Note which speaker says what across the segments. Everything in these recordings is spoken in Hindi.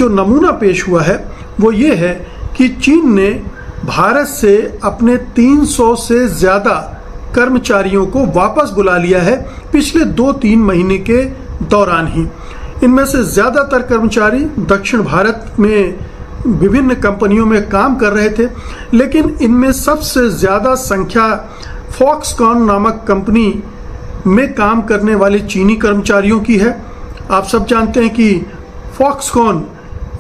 Speaker 1: जो नमूना पेश हुआ है वो ये है कि चीन ने भारत से अपने 300 से ज़्यादा कर्मचारियों को वापस बुला लिया है पिछले 2-3 महीने के दौरान ही। इनमें से ज़्यादातर कर्मचारी दक्षिण भारत में विभिन्न कंपनियों में काम कर रहे थे, लेकिन इनमें सबसे ज़्यादा संख्या फॉक्सकॉन नामक कंपनी में काम करने वाले चीनी कर्मचारियों की है। आप सब जानते हैं कि फॉक्सकॉन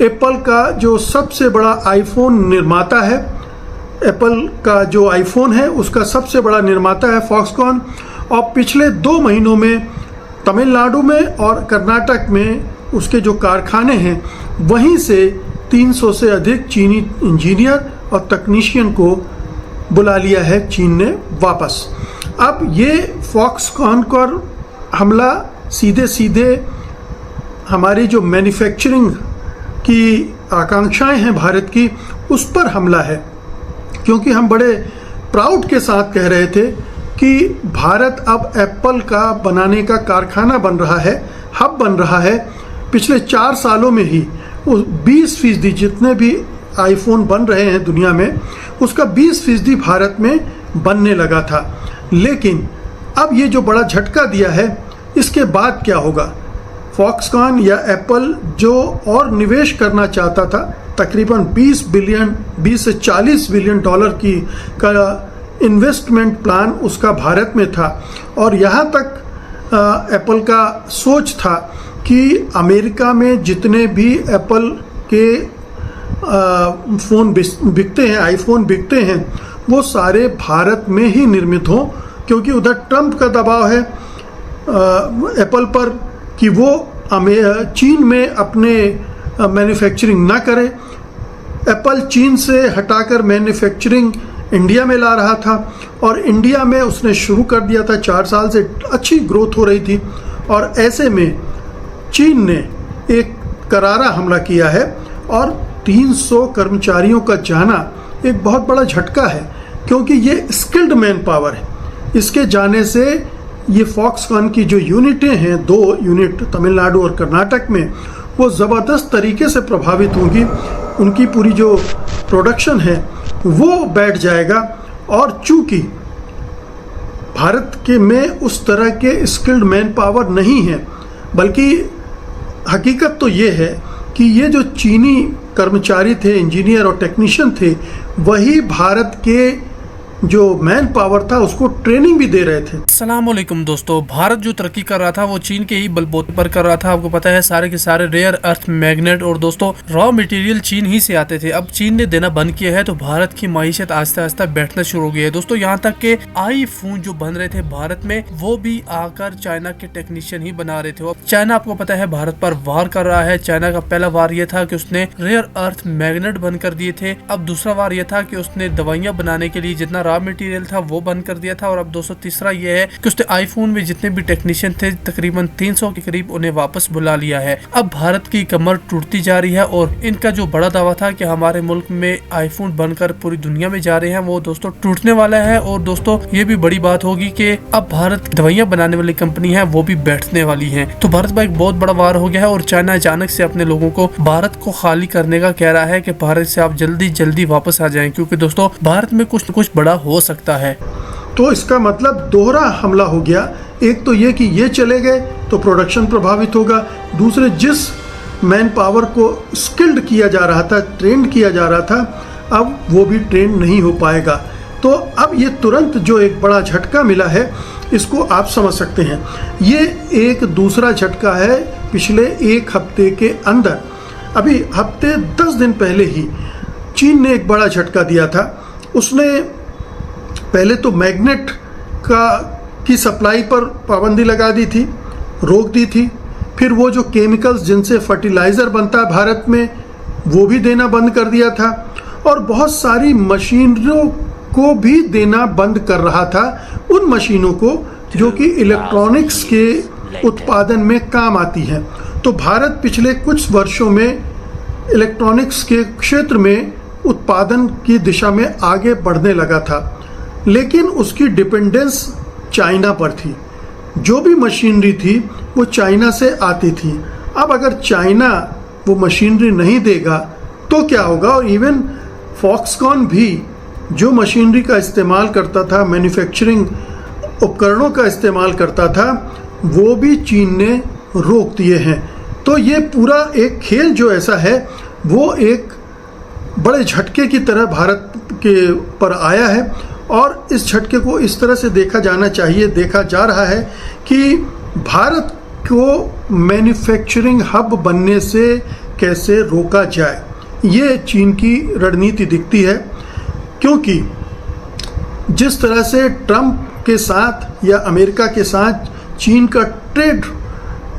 Speaker 1: एप्पल का जो सबसे बड़ा आईफोन निर्माता है। एप्पल का जो आईफोन है उसका सबसे बड़ा निर्माता है फॉक्सकॉन, और पिछले 2 महीनों में तमिलनाडु में और कर्नाटक में उसके जो कारखाने हैं वहीं से 300 से अधिक चीनी इंजीनियर और तकनीशियन को बुला लिया है चीन ने वापस। अब ये फॉक्सकॉन पर हमला सीधे सीधे हमारी जो मैन्युफैक्चरिंग की आकांक्षाएं हैं भारत की, उस पर हमला है, क्योंकि हम बड़े प्राउड के साथ कह रहे थे कि भारत अब एप्पल का बनाने का कारखाना बन रहा है, हब बन रहा है। पिछले 4 सालों में ही 20% जितने भी आईफोन बन रहे हैं दुनिया में, उसका 20% भारत में बनने लगा था। लेकिन अब ये जो बड़ा झटका दिया है, इसके बाद क्या होगा? फॉक्सकॉन या एप्पल जो और निवेश करना चाहता था, तकरीबन 20 से 40 बिलियन डॉलर की का इन्वेस्टमेंट प्लान उसका भारत में था, और यहाँ तक एप्पल का सोच था कि अमेरिका में जितने भी एप्पल के फ़ोन बिकते हैं, आईफोन बिकते हैं, वो सारे भारत में ही निर्मित हों, क्योंकि उधर ट्रंप का दबाव है एप्पल पर कि वो चीन में अपने मैन्युफैक्चरिंग ना करे। एप्पल चीन से हटाकर मैन्युफैक्चरिंग इंडिया में ला रहा था, और इंडिया में उसने शुरू कर दिया था। 4 साल से अच्छी ग्रोथ हो रही थी, और ऐसे में चीन ने एक करारा हमला किया है, और 300 कर्मचारियों का जाना एक बहुत बड़ा झटका है, क्योंकि ये स्किल्ड मैन पावर है। इसके जाने से ये फॉक्सकॉन की जो यूनिटें हैं, 2 यूनिट तमिलनाडु और कर्नाटक में, वो ज़बरदस्त तरीके से प्रभावित होंगी। उनकी पूरी जो प्रोडक्शन है वो बैठ जाएगा, और चूंकि भारत के में उस तरह के स्किल्ड मैन पावर नहीं है, बल्कि हकीकत तो ये है कि ये जो चीनी कर्मचारी थे, इंजीनियर और टेक्नीशियन थे, वही भारत के जो मैन पावर था उसको ट्रेनिंग भी दे रहे थे।
Speaker 2: अस्सलाम वालेकुम दोस्तों, भारत जो तरक्की कर रहा था वो चीन के ही बलबूते पर कर रहा था। आपको पता है सारे के सारे रेयर अर्थ मैग्नेट और दोस्तों रॉ मटेरियल चीन ही से आते थे। अब चीन ने देना बंद किया है, तो भारत की माइशत आस्ते आस्ते बैठना शुरू हो गई है दोस्तों। यहाँ तक के आईफोन जो बन रहे थे भारत में, वो भी आकर चाइना के टेक्नीशियन ही बना रहे थे। अब चाइना आपको पता है भारत पर वार कर रहा है। चाइना का पहला वार यह था कि उसने रेयर अर्थ मैग्नेट बंद कर दिए थे। अब दूसरा वार यह था कि उसने दवाइयां बनाने के लिए जितना रॉ मटेरियल था वो बंद कर दिया था। और अब दोस्तों तीसरा ये है कि उसने आईफोन में जितने भी टेक्नीशियन थे, तकरीबन 300 के करीब, उन्हें वापस बुला लिया है। अब भारत की कमर टूटती जा रही है, और इनका जो बड़ा दावा था कि हमारे मुल्क में आईफोन बनकर पूरी दुनिया में जा रहे हैं, वो दोस्तों टूटने वाला है। और दोस्तों ये भी बड़ी बात होगी कि अब भारत दवाइयां बनाने वाली कंपनी है वो भी बैठने वाली है। तो भारत में एक बहुत बड़ा वार हो गया है, और चाइना अचानक से अपने लोगों को भारत को खाली करने का कह रहा है कि भारत से आप जल्दी जल्दी वापस आ जाएं, क्योंकि दोस्तों भारत में कुछ न कुछ बड़ा हो सकता है।
Speaker 1: तो इसका मतलब दोहरा हमला हो गया। एक तो ये कि ये चले गए तो प्रोडक्शन प्रभावित होगा, दूसरे जिस मैन पावर को स्किल्ड किया जा रहा था, ट्रेंड किया जा रहा था, अब वो भी ट्रेंड नहीं हो पाएगा। तो अब ये तुरंत जो एक बड़ा झटका मिला है, इसको आप समझ सकते हैं। ये एक दूसरा झटका है पिछले 1 हफ्ते के अंदर। अभी हफ्ते 10 दिन पहले ही चीन ने एक बड़ा झटका दिया था। उसने पहले तो मैग्नेट की सप्लाई पर पाबंदी लगा दी थी, रोक दी थी। फिर वो जो केमिकल्स जिनसे फर्टिलाइज़र बनता है भारत में, वो भी देना बंद कर दिया था, और बहुत सारी मशीनों को भी देना बंद कर रहा था, उन मशीनों को जो कि इलेक्ट्रॉनिक्स के उत्पादन में काम आती हैं। तो भारत पिछले कुछ वर्षों में इलेक्ट्रॉनिक्स के क्षेत्र में उत्पादन की दिशा में आगे बढ़ने लगा था, लेकिन उसकी डिपेंडेंस चाइना पर थी। जो भी मशीनरी थी वो चाइना से आती थी। अब अगर चाइना वो मशीनरी नहीं देगा तो क्या होगा। और इवन फॉक्सकॉन भी जो मशीनरी का इस्तेमाल करता था, मैन्युफैक्चरिंग उपकरणों का इस्तेमाल करता था, वो भी चीन ने रोक दिए हैं। तो ये पूरा एक खेल जो ऐसा है वो एक बड़े झटके की तरह भारत के पर आया है। और इस झटके को इस तरह से देखा जाना चाहिए, देखा जा रहा है कि भारत को मैन्युफैक्चरिंग हब बनने से कैसे रोका जाए, ये चीन की रणनीति दिखती है। क्योंकि जिस तरह से ट्रंप के साथ या अमेरिका के साथ चीन का ट्रेड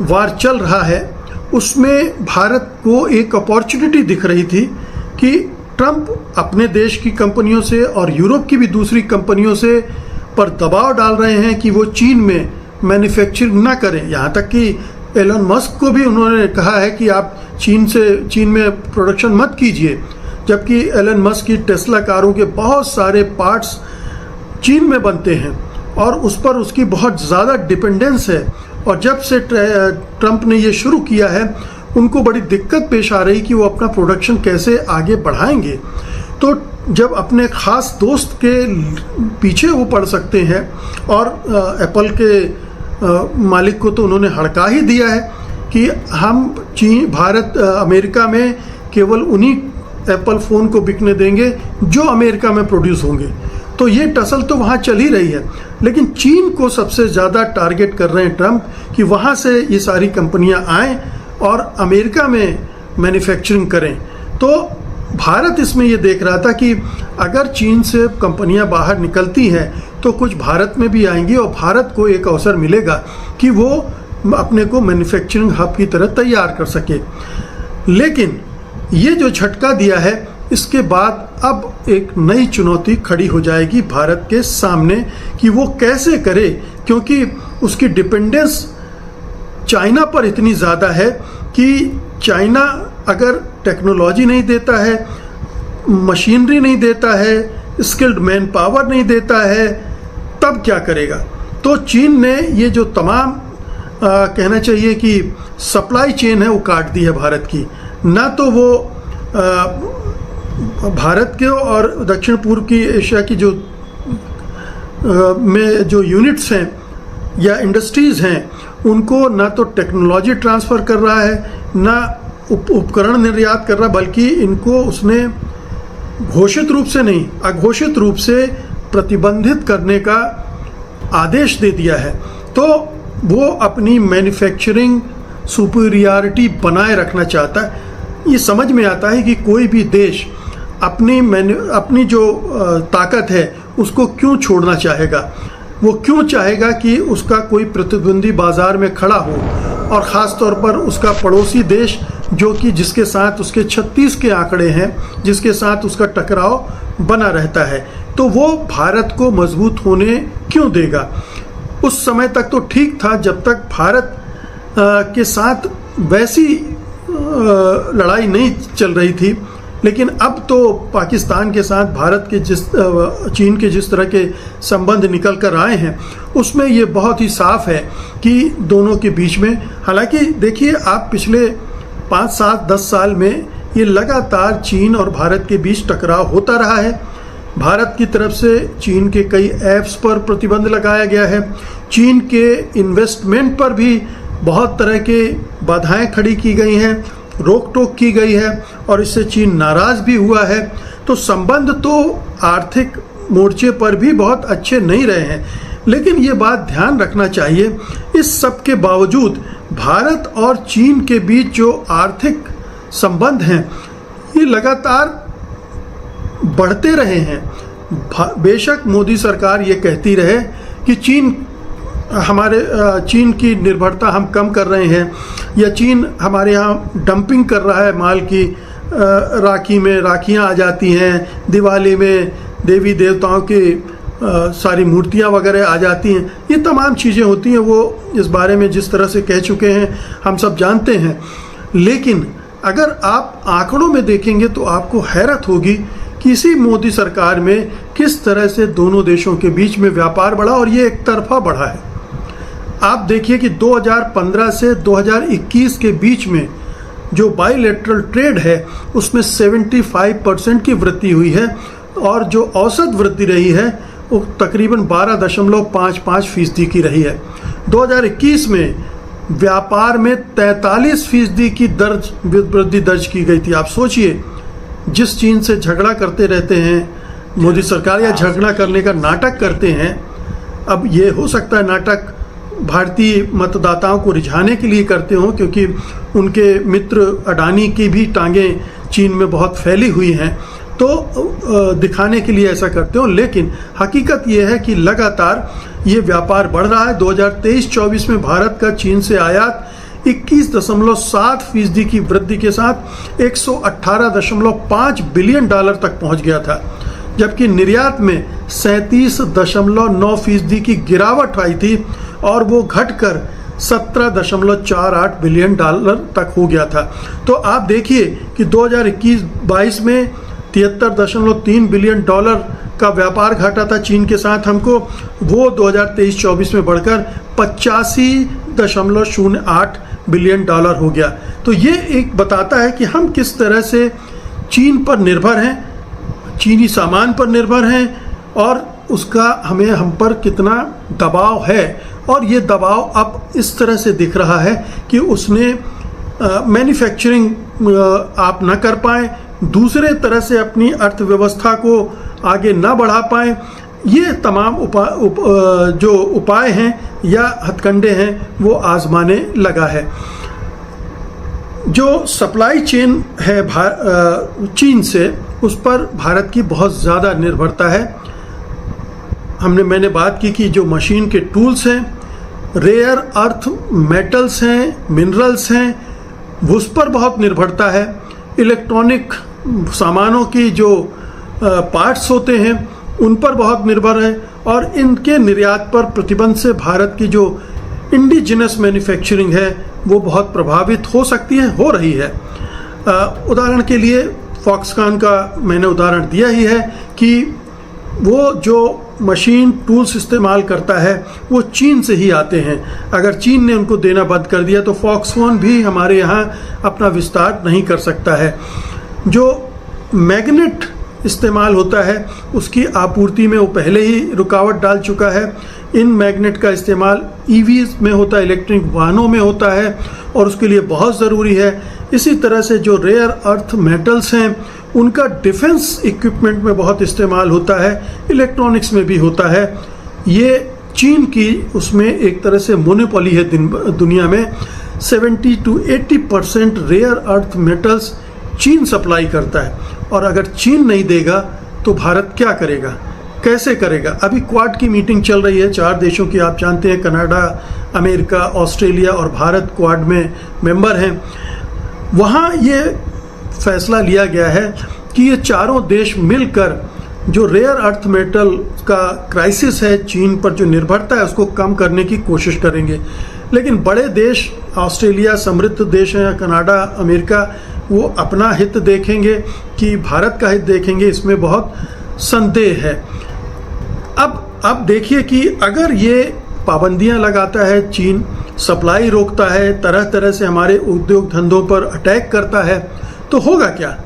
Speaker 1: वार चल रहा है, उसमें भारत को एक अपॉर्चुनिटी दिख रही थी कि ट्रंप अपने देश की कंपनियों से और यूरोप की भी दूसरी कंपनियों से पर दबाव डाल रहे हैं कि वो चीन में मैन्युफैक्चरिंग ना करें। यहाँ तक कि एलन मस्क को भी उन्होंने कहा है कि आप चीन में प्रोडक्शन मत कीजिए, जबकि एलन मस्क की टेस्ला कारों के बहुत सारे पार्ट्स चीन में बनते हैं और उस पर उसकी बहुत ज़्यादा डिपेंडेंस है। और जब से ट्रंप ने ये शुरू किया है, उनको बड़ी दिक्कत पेश आ रही कि वो अपना प्रोडक्शन कैसे आगे बढ़ाएंगे। तो जब अपने ख़ास दोस्त के पीछे वो पड़ सकते हैं, और एप्पल के मालिक को तो उन्होंने हड़का ही दिया है कि हम अमेरिका में केवल उन्हीं एप्पल फ़ोन को बिकने देंगे जो अमेरिका में प्रोड्यूस होंगे। तो ये टसल तो वहाँ चल ही रही है, लेकिन चीन को सबसे ज़्यादा टारगेट कर रहे हैं ट्रंप कि वहाँ से ये सारी कंपनियाँ आएँ और अमेरिका में मैन्युफैक्चरिंग करें। तो भारत इसमें ये देख रहा था कि अगर चीन से कंपनियां बाहर निकलती हैं तो कुछ भारत में भी आएंगी और भारत को एक अवसर मिलेगा कि वो अपने को मैन्युफैक्चरिंग हब की तरह तैयार कर सके। लेकिन ये जो झटका दिया है, इसके बाद अब एक नई चुनौती खड़ी हो जाएगी भारत के सामने कि वो कैसे करे, क्योंकि उसकी डिपेंडेंस चाइना पर इतनी ज़्यादा है कि चाइना अगर टेक्नोलॉजी नहीं देता है, मशीनरी नहीं देता है, स्किल्ड मैन पावर नहीं देता है, तब क्या करेगा। तो चीन ने ये जो तमाम कहना चाहिए कि सप्लाई चेन है वो काट दी है भारत की। ना तो वो भारत के और दक्षिण पूर्व की एशिया की में जो यूनिट्स हैं या इंडस्ट्रीज़ हैं, उनको ना तो टेक्नोलॉजी ट्रांसफ़र कर रहा है, ना उपकरण निर्यात कर रहा, बल्कि इनको उसने घोषित रूप से नहीं, अघोषित रूप से प्रतिबंधित करने का आदेश दे दिया है। तो वो अपनी मैन्युफैक्चरिंग सुपीरियरिटी बनाए रखना चाहता है। ये समझ में आता है कि कोई भी देश अपनी जो ताकत है उसको क्यों छोड़ना चाहेगा। वो क्यों चाहेगा कि उसका कोई प्रतिद्वंदी बाजार में खड़ा हो, और ख़ास तौर पर उसका पड़ोसी देश जो कि जिसके साथ उसके 36 के आंकड़े हैं, जिसके साथ उसका टकराव बना रहता है, तो वो भारत को मजबूत होने क्यों देगा। उस समय तक तो ठीक था जब तक भारत के साथ वैसी लड़ाई नहीं चल रही थी, लेकिन अब तो पाकिस्तान के साथ भारत के चीन के जिस तरह के संबंध निकल कर आए हैं, उसमें ये बहुत ही साफ है कि दोनों के बीच में, हालांकि देखिए आप पिछले 5, 7, 10 साल में ये लगातार चीन और भारत के बीच टकराव होता रहा है। भारत की तरफ से चीन के कई ऐप्स पर प्रतिबंध लगाया गया है, चीन के इन्वेस्टमेंट पर भी बहुत तरह के बाधाएं खड़ी की गई हैं, रोक टोक की गई है, और इससे चीन नाराज़ भी हुआ है। तो संबंध तो आर्थिक मोर्चे पर भी बहुत अच्छे नहीं रहे हैं, लेकिन ये बात ध्यान रखना चाहिए, इस सब के बावजूद भारत और चीन के बीच जो आर्थिक संबंध हैं ये लगातार बढ़ते रहे हैं। बेशक मोदी सरकार ये कहती रहे कि चीन की निर्भरता हम कम कर रहे हैं, या चीन हमारे यहाँ डंपिंग कर रहा है माल की, राखी में राखियाँ आ जाती हैं, दिवाली में देवी देवताओं की सारी मूर्तियाँ वगैरह आ जाती हैं, ये तमाम चीज़ें होती हैं। वो इस बारे में जिस तरह से कह चुके हैं हम सब जानते हैं। लेकिन अगर आप आंकड़ों में देखेंगे तो आपको हैरत होगी कि इसी मोदी सरकार में किस तरह से दोनों देशों के बीच में व्यापार बढ़ा, और ये एक तरफा बढ़ा है। आप देखिए कि 2015 से 2021 के बीच में जो बाइलेटरल ट्रेड है उसमें 75% की वृद्धि हुई है और जो औसत वृद्धि रही है वो तकरीबन 12.55% की रही है। 2021 में व्यापार में 43% की वृद्धि दर्ज की गई थी। आप सोचिए, जिस चीन से झगड़ा करते रहते हैं मोदी सरकार या झगड़ा करने का नाटक करते हैं, अब ये हो सकता है नाटक भारतीय मतदाताओं को रिझाने के लिए करते हों, क्योंकि उनके मित्र अडानी की भी टांगें चीन में बहुत फैली हुई हैं, तो दिखाने के लिए ऐसा करते हो। लेकिन हकीकत यह है कि लगातार ये व्यापार बढ़ रहा है। 2023-24 में भारत का चीन से आयात 21.7% की वृद्धि के साथ 118.5 बिलियन डॉलर तक पहुंच गया था, जबकि निर्यात में 37.9% की गिरावट आई थी और वो घटकर 17.48 बिलियन डॉलर तक हो गया था। तो आप देखिए कि 2021-22 में 73.3 बिलियन डॉलर का व्यापार घटा था चीन के साथ हमको, वो 2023-24 में बढ़कर 85.08 बिलियन डॉलर हो गया। तो ये एक बताता है कि हम किस तरह से चीन पर निर्भर हैं, चीनी सामान पर निर्भर हैं और उसका हम पर कितना दबाव है। और ये दबाव अब इस तरह से दिख रहा है कि उसने मैन्युफैक्चरिंग आप न कर पाए, दूसरे तरह से अपनी अर्थव्यवस्था को आगे न बढ़ा पाए। ये तमाम जो उपाय हैं या हथकंडे हैं वो आजमाने लगा है। जो सप्लाई चेन है चीन से, उस पर भारत की बहुत ज़्यादा निर्भरता है। मैंने बात की कि जो मशीन के टूल्स हैं, रेयर अर्थ मेटल्स हैं, मिनरल्स हैं, उस पर बहुत निर्भरता है। इलेक्ट्रॉनिक सामानों की जो पार्ट्स होते हैं उन पर बहुत निर्भर है और इनके निर्यात पर प्रतिबंध से भारत की जो इंडिजिनस मैन्युफैक्चरिंग है वो बहुत प्रभावित हो सकती है, हो रही है। उदाहरण के लिए फॉक्सकॉन का मैंने उदाहरण दिया ही है कि वो जो मशीन टूल्स इस्तेमाल करता है वो चीन से ही आते हैं। अगर चीन ने उनको देना बंद कर दिया तो फॉक्सकॉन भी हमारे यहाँ अपना विस्तार नहीं कर सकता है। जो मैग्नेट इस्तेमाल होता है उसकी आपूर्ति में वो पहले ही रुकावट डाल चुका है। इन मैग्नेट का इस्तेमाल ईवीज में होता है, इलेक्ट्रिक वाहनों में होता है और उसके लिए बहुत ज़रूरी है। इसी तरह से जो रेयर अर्थ मेटल्स हैं उनका डिफेंस इक्विपमेंट में बहुत इस्तेमाल होता है, इलेक्ट्रॉनिक्स में भी होता है। ये चीन की उसमें एक तरह से मोनोपोली है दुनिया में। 70 to 80% रेयर अर्थ मेटल्स चीन सप्लाई करता है और अगर चीन नहीं देगा तो भारत क्या करेगा, कैसे करेगा। अभी क्वाड की मीटिंग चल रही है 4 देशों की, आप जानते हैं कनाडा, अमेरिका, ऑस्ट्रेलिया और भारत क्वाड में मेंबर हैं। वहाँ ये फैसला लिया गया है कि ये चारों देश मिलकर जो रेयर अर्थ मेटल का क्राइसिस है, चीन पर जो निर्भरता है, उसको कम करने की कोशिश करेंगे। लेकिन बड़े देश, ऑस्ट्रेलिया समृद्ध देश हैं, कनाडा, अमेरिका, वो अपना हित देखेंगे कि भारत का हित देखेंगे, इसमें बहुत संदेह है। अब देखिए कि अगर ये पाबंदियां लगाता है चीन, सप्लाई रोकता है, तरह तरह से हमारे उद्योग धंधों पर अटैक करता है, तो होगा क्या?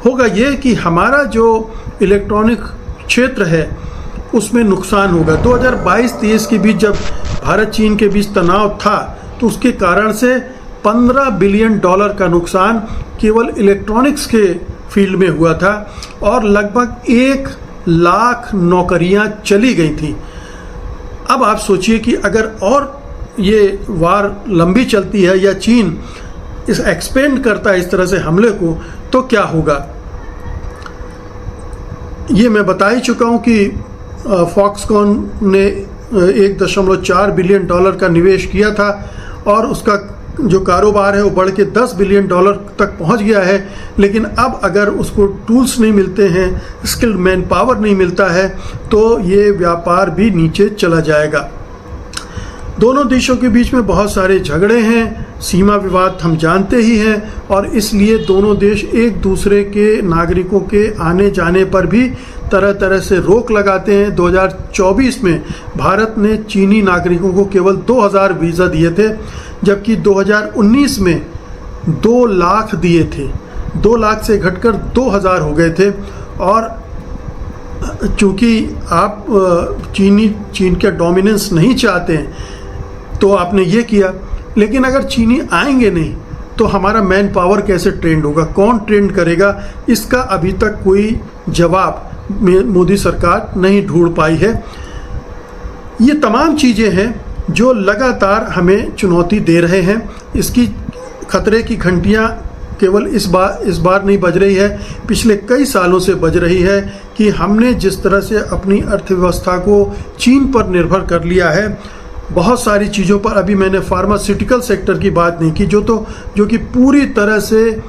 Speaker 1: होगा ये कि हमारा जो इलेक्ट्रॉनिक क्षेत्र है उसमें नुकसान होगा। 2022-23 के बीच जब भारत चीन के बीच तनाव था तो उसके कारण से 15 बिलियन डॉलर का नुकसान केवल इलेक्ट्रॉनिक्स के फील्ड में हुआ था और लगभग 1 लाख नौकरियां चली गई थी। अब आप सोचिए कि अगर और ये वार लंबी चलती है या चीन इस एक्सपेंड करता है इस तरह से हमले को, तो क्या होगा। ये मैं बता ही चुका हूं कि फॉक्सकॉन ने 1.4 बिलियन डॉलर का निवेश किया था और उसका जो कारोबार है वो बढ़ के 10 बिलियन डॉलर तक पहुंच गया है। लेकिन अब अगर उसको टूल्स नहीं मिलते हैं, स्किल्ड मैन पावर नहीं मिलता है, तो ये व्यापार भी नीचे चला जाएगा। दोनों देशों के बीच में बहुत सारे झगड़े हैं, सीमा विवाद हम जानते ही हैं और इसलिए दोनों देश एक दूसरे के नागरिकों के आने जाने पर भी तरह तरह से रोक लगाते हैं। 2024 में भारत ने चीनी नागरिकों को केवल 2000 वीज़ा दिए थे, जबकि 2019 में 2 लाख दिए थे, 2 लाख से घटकर 2000 हो गए थे। और चूंकि आप चीन के डोमिनेंस नहीं चाहते हैं तो आपने ये किया, लेकिन अगर चीनी आएंगे नहीं तो हमारा मैन पावर कैसे ट्रेंड होगा, कौन ट्रेंड करेगा, इसका अभी तक कोई जवाब मोदी सरकार नहीं ढूंढ पाई है। ये तमाम चीज़ें हैं जो लगातार हमें चुनौती दे रहे हैं। इसकी खतरे की घंटियां केवल इस बार नहीं बज रही है, पिछले कई सालों से बज रही है कि हमने जिस तरह से अपनी अर्थव्यवस्था को चीन पर निर्भर कर लिया है, बहुत सारी चीज़ों पर, अभी मैंने फार्मास्यूटिकल सेक्टर की बात नहीं की जो कि पूरी तरह से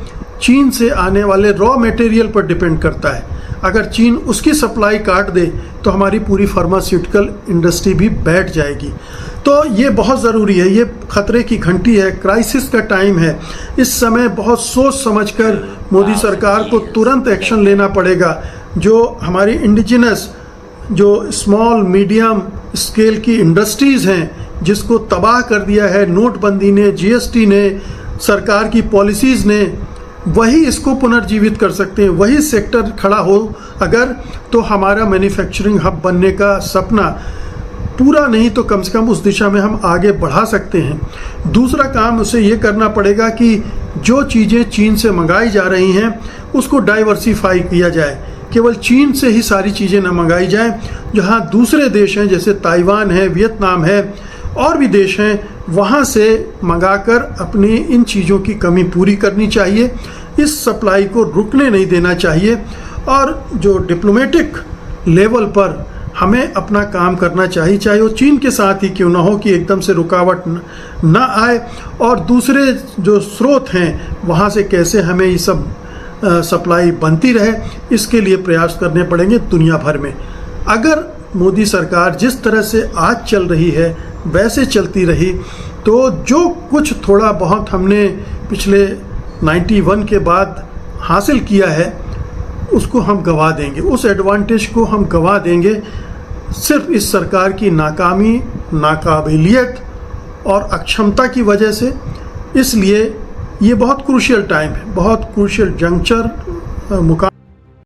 Speaker 1: चीन से आने वाले रॉ मटेरियल पर डिपेंड करता है। अगर चीन उसकी सप्लाई काट दे तो हमारी पूरी फार्मास्यूटिकल इंडस्ट्री भी बैठ जाएगी। तो ये बहुत ज़रूरी है, ये खतरे की घंटी है, क्राइसिस का टाइम है। इस समय बहुत सोच समझकर मोदी सरकार को तुरंत एक्शन लेना पड़ेगा। जो हमारी इंडिजिनस, जो स्मॉल मीडियम स्केल की इंडस्ट्रीज़ हैं, जिसको तबाह कर दिया है नोटबंदी ने, जीएसटी ने, सरकार की पॉलिसीज़ ने, वही इसको पुनर्जीवित कर सकते हैं। वही सेक्टर खड़ा हो अगर, तो हमारा मैन्युफैक्चरिंग हब बनने का सपना पूरा नहीं तो कम से कम उस दिशा में हम आगे बढ़ा सकते हैं। दूसरा काम उसे ये करना पड़ेगा कि जो चीज़ें चीन से मंगाई जा रही हैं उसको डाइवर्सिफाई किया जाए, केवल चीन से ही सारी चीज़ें न मंगाई जाएं। जहाँ दूसरे देश हैं जैसे ताइवान है, वियतनाम है, और भी देश हैं, वहाँ से मंगाकर अपनी इन चीज़ों की कमी पूरी करनी चाहिए। इस सप्लाई को रुकने नहीं देना चाहिए। और जो डिप्लोमेटिक लेवल पर हमें अपना काम करना चाहिए, चाहे वो चीन के साथ ही क्यों ना हो, कि एकदम से रुकावट ना आए, और दूसरे जो स्रोत हैं वहाँ से कैसे हमें ये सब सप्लाई बनती रहे, इसके लिए प्रयास करने पड़ेंगे दुनिया भर में। अगर मोदी सरकार जिस तरह से आज चल रही है वैसे चलती रही तो जो कुछ थोड़ा बहुत हमने पिछले 91 के बाद हासिल किया है उसको हम गंवा देंगे, उस एडवांटेज को हम गंवा देंगे सिर्फ इस सरकार की नाकामी, नाकाबिलियत और अक्षमता की वजह से। इसलिए ये बहुत क्रूशियल टाइम है, बहुत क्रूशियल जंक्चर मुकाम